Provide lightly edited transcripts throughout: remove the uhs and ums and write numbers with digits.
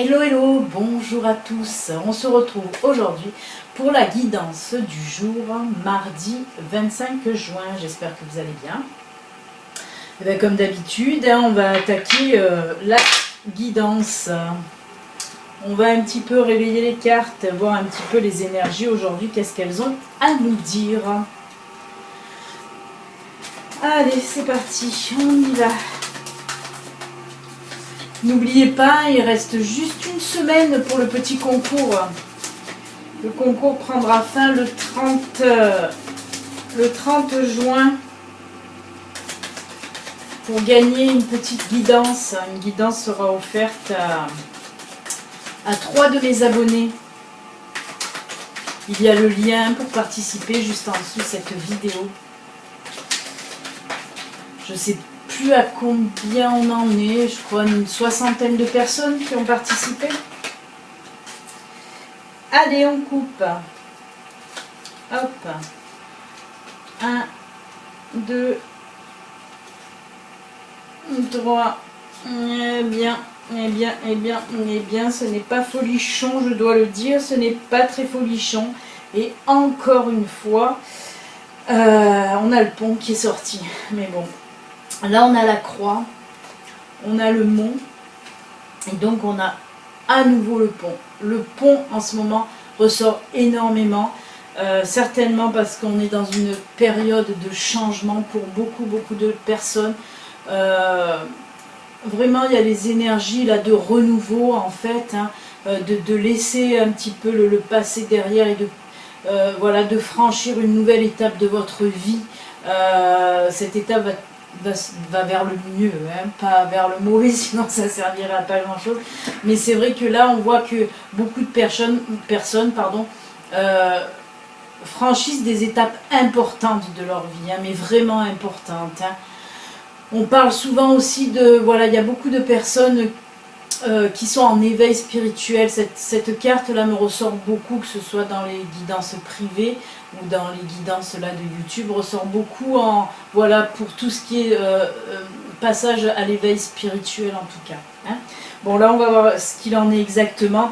Hello hello, bonjour à tous, on se retrouve aujourd'hui pour la guidance du jour, mardi 25 juin, j'espère que vous allez bien. Et bien, comme d'habitude, on va attaquer la guidance. On va un petit peu réveiller les cartes, voir un petit peu les énergies aujourd'hui, qu'est-ce qu'elles ont à nous dire. Allez, c'est parti, on y va. N'oubliez pas, il reste juste une semaine pour le petit concours. Le concours prendra fin le 30 juin pour gagner une petite guidance. Une guidance sera offerte à 3 de mes abonnés. Il y a le lien pour participer juste en dessous de cette vidéo. Je sais plus à combien on en est, je crois une soixantaine de personnes qui ont participé. Allez, on coupe. Hop. 1, 2, 3. Eh bien, ce n'est pas folichon, je dois le dire, ce n'est pas très folichon. Et encore une fois, on a le pont qui est sorti. Mais bon. Là, on a la croix, on a le mont, et donc on a à nouveau le pont. Le pont, en ce moment, ressort énormément, certainement parce qu'on est dans une période de changement pour beaucoup de personnes. Vraiment, il y a les énergies là, de renouveau, en fait, hein, de laisser un petit peu le passé derrière et voilà, de franchir une nouvelle étape de votre vie. Cette étape va vers le mieux, hein, pas vers le mauvais, sinon ça servirait à pas grand chose. Mais c'est vrai que là on voit que beaucoup de personnes franchissent des étapes importantes de leur vie, hein, mais vraiment importantes, hein. On parle souvent aussi de, voilà, il y a beaucoup de personnes qui sont en éveil spirituel. Cette carte là me ressort beaucoup, que ce soit dans les guidances privées ou dans les guidances là de YouTube, ressort beaucoup voilà, pour tout ce qui est passage à l'éveil spirituel en tout cas, hein. Bon, là on va voir ce qu'il en est exactement.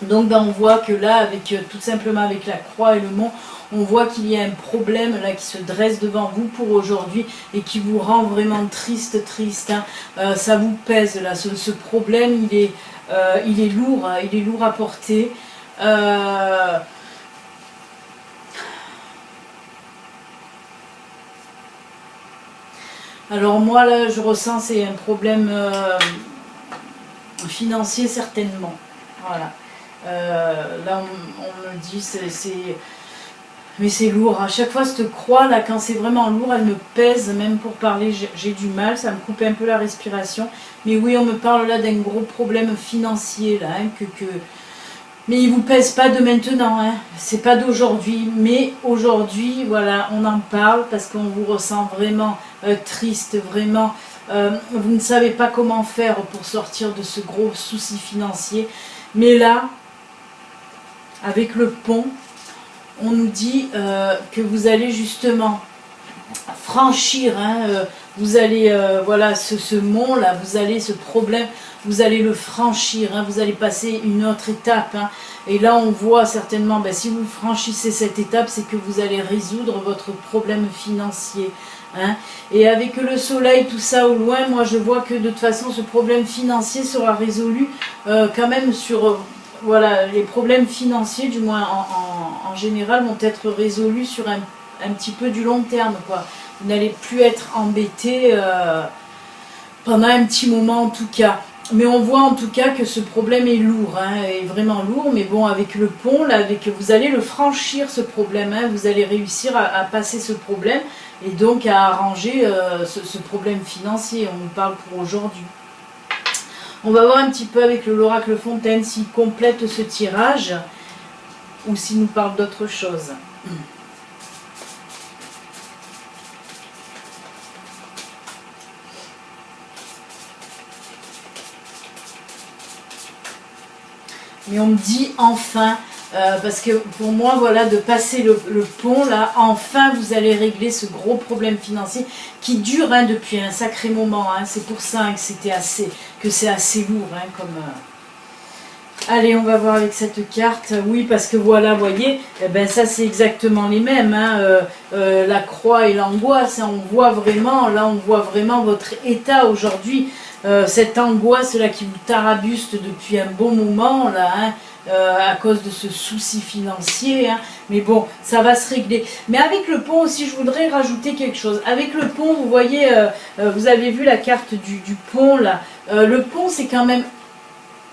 Donc on voit que là, avec tout simplement avec la croix et le mont, on voit qu'il y a un problème là qui se dresse devant vous pour aujourd'hui et qui vous rend vraiment triste, hein. Ça vous pèse là, ce problème, il est lourd, hein, il est lourd à porter. Alors moi là, je ressens c'est un problème financier certainement. Voilà. Là on me dit mais c'est lourd, à chaque fois cette croix là, quand c'est vraiment lourd, elle me pèse, même pour parler j'ai du mal, ça me coupe un peu la respiration. Mais oui, on me parle là d'un gros problème financier là, hein, mais il vous pèse pas de maintenant, hein. C'est pas d'aujourd'hui, mais aujourd'hui voilà, on en parle parce qu'on vous ressent vraiment triste, vraiment vous ne savez pas comment faire pour sortir de ce gros souci financier. Mais là, avec le pont, on nous dit que vous allez justement franchir, hein, vous allez, voilà, ce mont là, ce problème, vous allez le franchir, hein, vous allez passer une autre étape, hein. Et là on voit certainement, si vous franchissez cette étape, c'est que vous allez résoudre votre problème financier, hein. Et avec le soleil, tout ça au loin, moi je vois que de toute façon ce problème financier sera résolu quand même sur... Voilà, les problèmes financiers, du moins en général, vont être résolus sur un petit peu du long terme, quoi. Vous n'allez plus être embêté pendant un petit moment en tout cas. Mais on voit en tout cas que ce problème est lourd, hein, est vraiment lourd. Mais bon, avec le pont, là, vous allez le franchir ce problème, hein, vous allez réussir à passer ce problème et donc à arranger ce problème financier. On nous parle pour aujourd'hui. On va voir un petit peu avec l'oracle Fontaine s'il complète ce tirage ou s'il nous parle d'autre chose. Mais on me dit enfin, parce que pour moi, voilà, de passer le pont, là, enfin vous allez régler ce gros problème financier qui dure, hein, depuis un sacré moment, hein. C'est pour ça, hein, que c'est assez lourd, hein, Allez, on va voir avec cette carte. Oui, parce que voilà, vous voyez, eh ben, ça c'est exactement les mêmes. Hein. La croix et l'angoisse, hein, on voit vraiment, là on voit vraiment votre état aujourd'hui. Cette angoisse là qui vous tarabuste depuis un bon moment, là, hein, à cause de ce souci financier. Hein. Mais bon, ça va se régler. Mais avec le pont aussi, je voudrais rajouter quelque chose. Avec le pont, vous voyez, vous avez vu la carte du pont là. Le pont, c'est quand même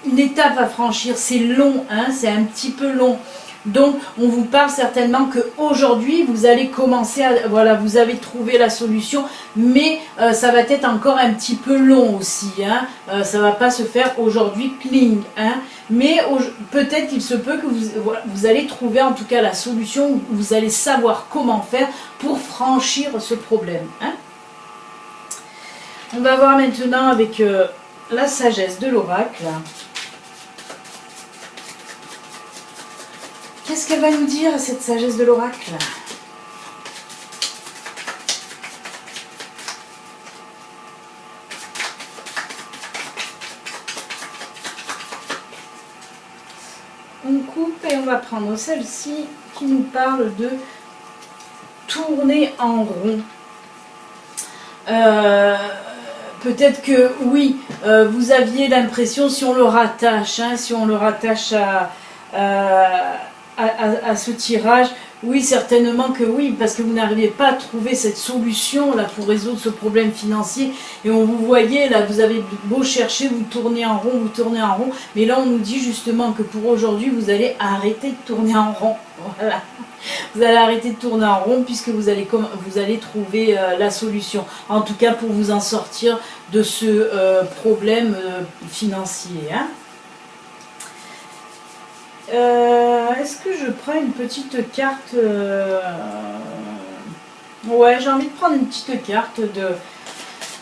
une étape à franchir, c'est long, hein, c'est un petit peu long. Donc, on vous parle certainement qu'aujourd'hui, vous allez commencer à... Voilà, vous avez trouvé la solution, mais ça va être encore un petit peu long aussi. Hein, ça ne va pas se faire aujourd'hui, cling. Hein, mais peut-être qu'il se peut que vous allez trouver en tout cas la solution, vous allez savoir comment faire pour franchir ce problème. Hein. On va voir maintenant avec la sagesse de l'oracle. Qu'est-ce qu'elle va nous dire, cette sagesse de l'oracle? On coupe et on va prendre celle-ci qui nous parle de tourner en rond. Peut-être que oui, vous aviez l'impression, si on le rattache, hein, si on le rattache à ce tirage, oui, certainement que oui, parce que vous n'arrivez pas à trouver cette solution là pour résoudre ce problème financier. Et on vous voyait là, vous avez beau chercher, vous tournez en rond, mais là on nous dit justement que pour aujourd'hui vous allez arrêter de tourner en rond. Voilà. Vous allez arrêter de tourner en rond puisque vous allez trouver la solution. En tout cas pour vous en sortir de ce problème financier. Hein. Est-ce que je prends une petite carte Ouais, j'ai envie de prendre une petite carte de...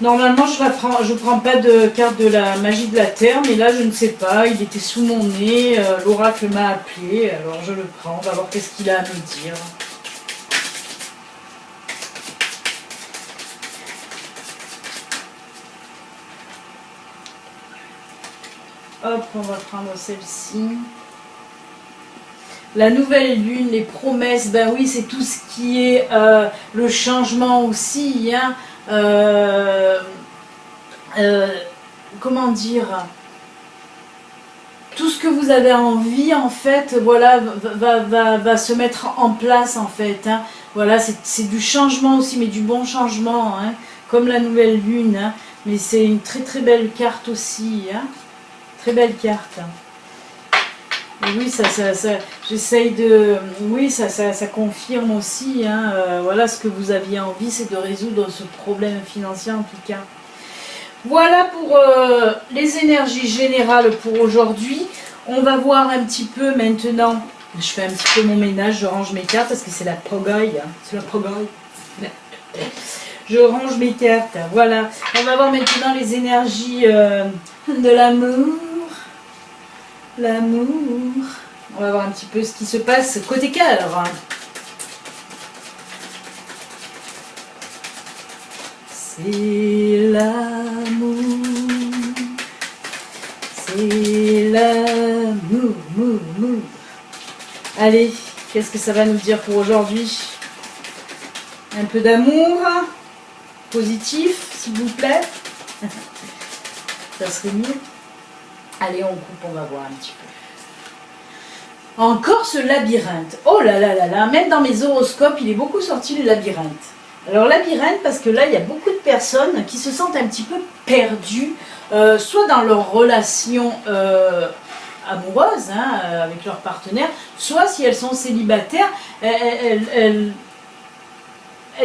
Normalement, je prends pas de carte de la magie de la terre, mais là, je ne sais pas. Il était sous mon nez, l'oracle m'a appelé, alors je le prends. On va voir qu'est-ce qu'il a à me dire. Hop, on va prendre celle-ci. La nouvelle lune, les promesses, ben oui, c'est tout ce qui est le changement aussi. Hein, comment dire, tout ce que vous avez envie, en fait, voilà, va se mettre en place, en fait. Hein, voilà, c'est du changement aussi, mais du bon changement, hein, comme la nouvelle lune. Hein, mais c'est une très très belle carte aussi. Hein, très belle carte. Oui, j'essaye de... Oui, ça confirme aussi, hein, voilà, ce que vous aviez envie, c'est de résoudre ce problème financier en tout cas. Voilà pour les énergies générales pour aujourd'hui. On va voir un petit peu maintenant, je fais un petit peu mon ménage, je range mes cartes parce que c'est la pagaille, hein, c'est la pagaille. Je range mes cartes, voilà. On va voir maintenant les énergies de l'amour. L'amour. On va voir un petit peu ce qui se passe côté cœur. C'est l'amour. C'est l'amour. Allez, qu'est-ce que ça va nous dire pour aujourd'hui? Un peu d'amour. Positif, s'il vous plaît. Ça serait mieux. Allez, on coupe, on va voir un petit peu. Encore ce labyrinthe. Oh là là là là, même dans mes horoscopes, il est beaucoup sorti le labyrinthe. Alors labyrinthe, parce que là, il y a beaucoup de personnes qui se sentent un petit peu perdues, soit dans leur relation amoureuse, hein, avec leur partenaire, soit si elles sont célibataires, elles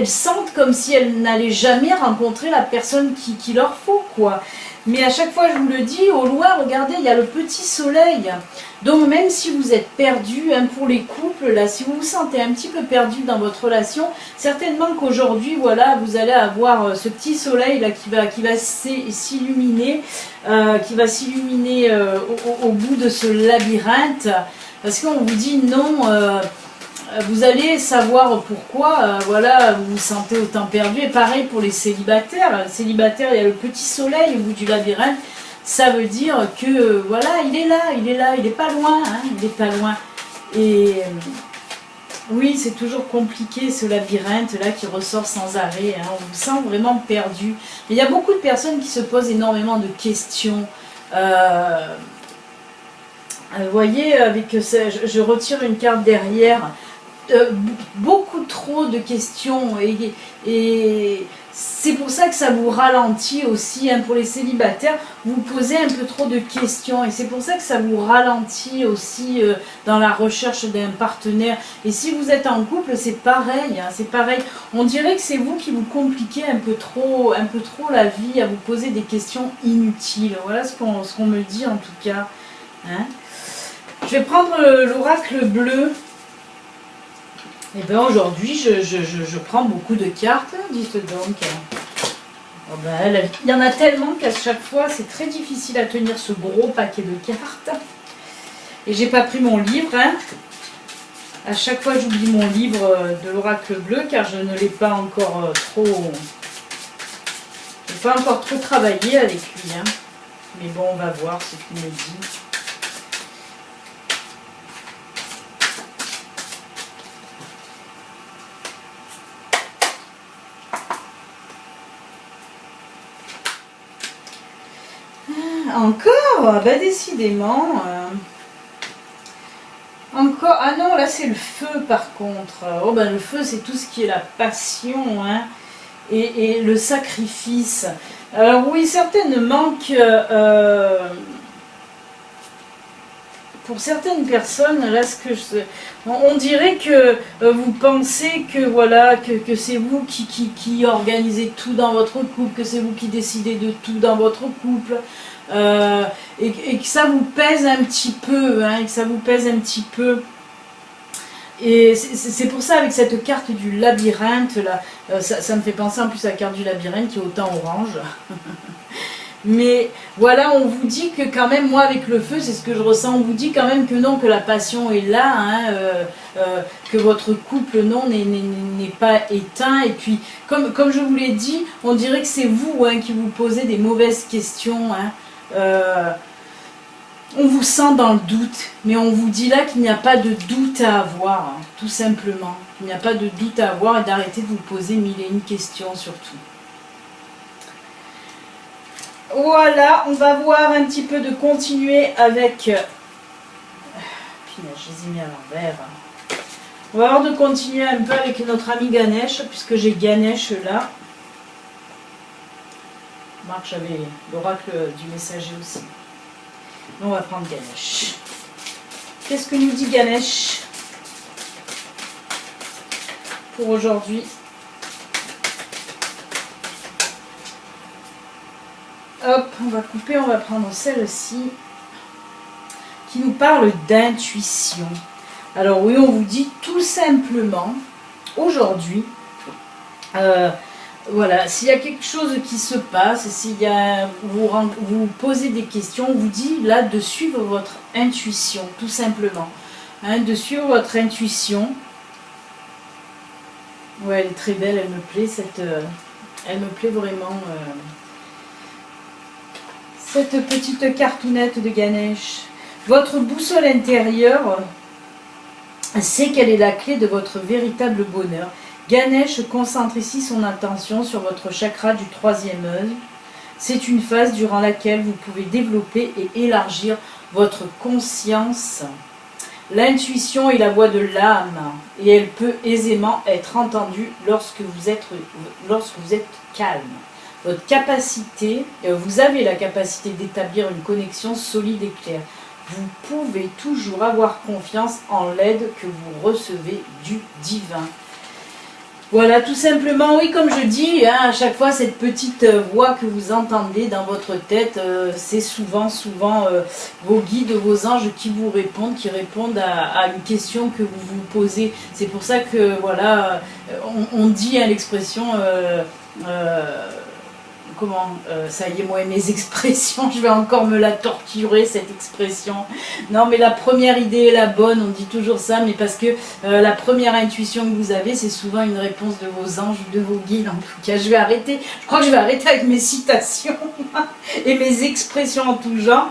sentent comme si elles n'allaient jamais rencontrer la personne qui leur faut, quoi. Mais à chaque fois, je vous le dis, au loin, regardez, il y a le petit soleil. Donc, même si vous êtes perdu, hein, pour les couples, là, si vous vous sentez un petit peu perdu dans votre relation, certainement qu'aujourd'hui, voilà, vous allez avoir ce petit soleil là qui va s'illuminer, au bout de ce labyrinthe, parce qu'on vous dit non. Vous allez savoir pourquoi, voilà, vous vous sentez autant perdu. Et pareil pour les célibataires. Les célibataires, il y a le petit soleil au bout du labyrinthe. ça veut dire que voilà, il est là, il n'est pas loin, hein, il n'est pas loin. Et oui, c'est toujours compliqué ce labyrinthe-là qui ressort sans arrêt, hein, on vous sent vraiment perdu. Mais il y a beaucoup de personnes qui se posent énormément de questions. Vous voyez, avec ça, je retire une carte derrière. Beaucoup trop de questions et c'est pour ça que ça vous ralentit aussi, hein, pour les célibataires, vous posez un peu trop de questions et c'est pour ça que ça vous ralentit aussi dans la recherche d'un partenaire. Et si vous êtes en couple, c'est pareil, hein, c'est pareil. On dirait que c'est vous qui vous compliquez un peu trop la vie à vous poser des questions inutiles. Voilà ce qu'on me dit en tout cas, hein. Je vais prendre l'oracle bleu. Et bien aujourd'hui, je prends beaucoup de cartes, dites donc. Oh ben, il y en a tellement qu'à chaque fois, c'est très difficile à tenir ce gros paquet de cartes. Et j'ai pas pris mon livre, hein. À chaque fois, j'oublie mon livre de l'oracle bleu car je ne l'ai pas encore trop travaillé avec lui, hein. Mais bon, on va voir ce qu'il me dit. Encore, bah décidément. Encore, ah non, là c'est le feu par contre. Oh ben le feu c'est tout ce qui est la passion, hein, et le sacrifice. Alors oui, certaines manquent. Pour certaines personnes, là, on dirait que vous pensez que voilà, que c'est vous qui organisez tout dans votre couple, que c'est vous qui décidez de tout dans votre couple, et que ça vous pèse un petit peu, hein, Et c'est pour ça, avec cette carte du labyrinthe, là, ça me fait penser en plus à la carte du labyrinthe qui est autant orange. Mais voilà, on vous dit que quand même, moi avec le feu, c'est ce que je ressens, on vous dit quand même que non, que la passion est là, hein, que votre couple, non, n'est pas éteint. Et puis, comme je vous l'ai dit, on dirait que c'est vous, hein, qui vous posez des mauvaises questions, hein. On vous sent dans le doute, mais on vous dit là qu'il n'y a pas de doute à avoir, hein, tout simplement. Il n'y a pas de doute à avoir et d'arrêter de vous poser mille et une questions surtout. Voilà, on va voir un petit peu de continuer avec... Punaise, je les ai mis à l'envers. On va voir de continuer un peu avec notre ami Ganesh, puisque j'ai Ganesh là. Marc, j'avais l'oracle du messager aussi. On va prendre Ganesh. Qu'est-ce que nous dit Ganesh pour aujourd'hui? Hop, on va couper, on va prendre celle-ci qui nous parle d'intuition. Alors oui, on vous dit tout simplement, aujourd'hui, voilà, s'il y a quelque chose qui se passe, s'il y a, vous posez des questions, on vous dit là de suivre votre intuition, tout simplement. Hein, de suivre votre intuition. Ouais, elle est très belle, elle me plaît, elle me plaît vraiment. Cette petite cartoonette de Ganesh. Votre boussole intérieure sait quelle est la clé de votre véritable bonheur. Ganesh concentre ici son attention sur votre chakra du 3e œil. C'est une phase durant laquelle vous pouvez développer et élargir votre conscience. L'intuition est la voix de l'âme et elle peut aisément être entendue lorsque vous êtes calme. Votre capacité, vous avez la capacité d'établir une connexion solide et claire. Vous pouvez toujours avoir confiance en l'aide que vous recevez du divin. Voilà, tout simplement, oui, comme je dis, hein, à chaque fois, cette petite voix que vous entendez dans votre tête, c'est souvent vos guides, vos anges qui vous répondent, à une question que vous vous posez. C'est pour ça que, voilà, on dit, hein, l'expression... ça y est, moi et mes expressions, je vais encore me la torturer cette expression. Non mais la première idée est la bonne, on dit toujours ça, mais parce que la première intuition que vous avez, c'est souvent une réponse de vos anges ou de vos guides. En tout cas, je crois que je vais arrêter avec mes citations et mes expressions en tout genre,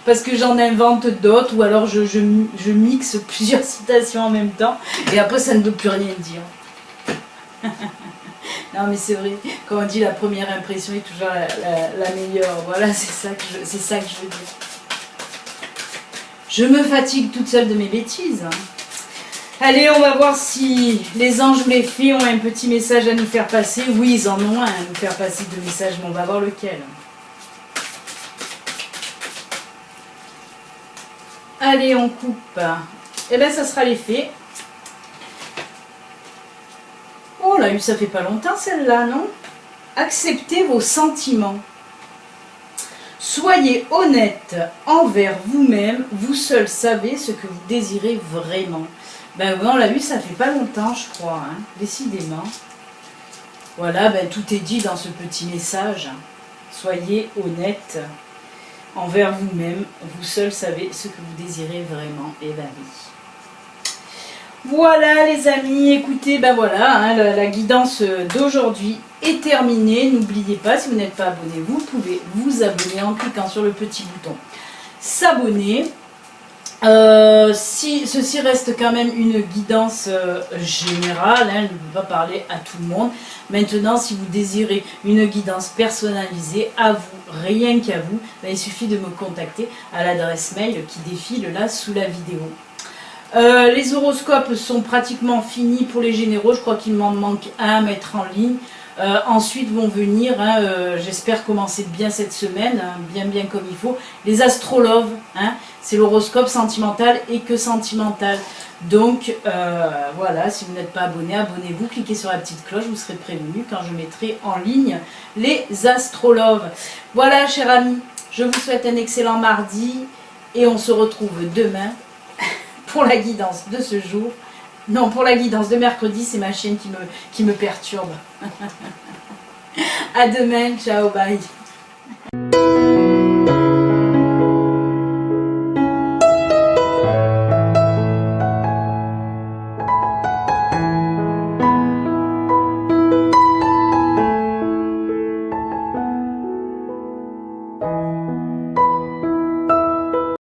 parce que j'en invente d'autres, ou alors je mixe plusieurs citations en même temps, et après ça ne veut plus rien dire. Non mais c'est vrai, quand on dit la première impression est toujours la meilleure, voilà, c'est ça que je veux dire. Je me fatigue toute seule de mes bêtises. Allez, on va voir si les anges ou les fées ont un petit message à nous faire passer. Oui, ils en ont un à nous faire passer de message, mais on va voir lequel. Allez, on coupe. Et bien, ça sera les fées. Oh, on l'a eu, ça fait pas longtemps celle-là, non? Acceptez vos sentiments. Soyez honnête envers vous-même, vous seul savez ce que vous désirez vraiment. Ben oui, on l'a eu, ça fait pas longtemps, je crois, hein, décidément. Voilà, ben tout est dit dans ce petit message. Soyez honnête envers vous-même, vous seul savez ce que vous désirez vraiment. Et ben oui. Voilà les amis, écoutez, ben voilà, hein, la guidance d'aujourd'hui est terminée. N'oubliez pas, si vous n'êtes pas abonné, vous pouvez vous abonner en cliquant sur le petit bouton s'abonner. Si ceci reste quand même une guidance générale, hein, elle ne peut pas parler à tout le monde. Maintenant, si vous désirez une guidance personnalisée à vous, rien qu'à vous, ben, il suffit de me contacter à l'adresse mail qui défile là sous la vidéo. Les horoscopes sont pratiquement finis pour les généraux, je crois qu'il m'en manque un à mettre en ligne. Ensuite vont venir, hein, j'espère commencer bien cette semaine, hein, bien comme il faut, les astrologues, hein, c'est l'horoscope sentimental et que sentimental. Donc voilà, si vous n'êtes pas abonné, abonnez-vous, cliquez sur la petite cloche, vous serez prévenu quand je mettrai en ligne les astrologues. Voilà chers amis, je vous souhaite un excellent mardi et on se retrouve demain pour la guidance de ce jour. Non, pour la guidance de mercredi, c'est ma chienne qui me perturbe. À demain, ciao, bye.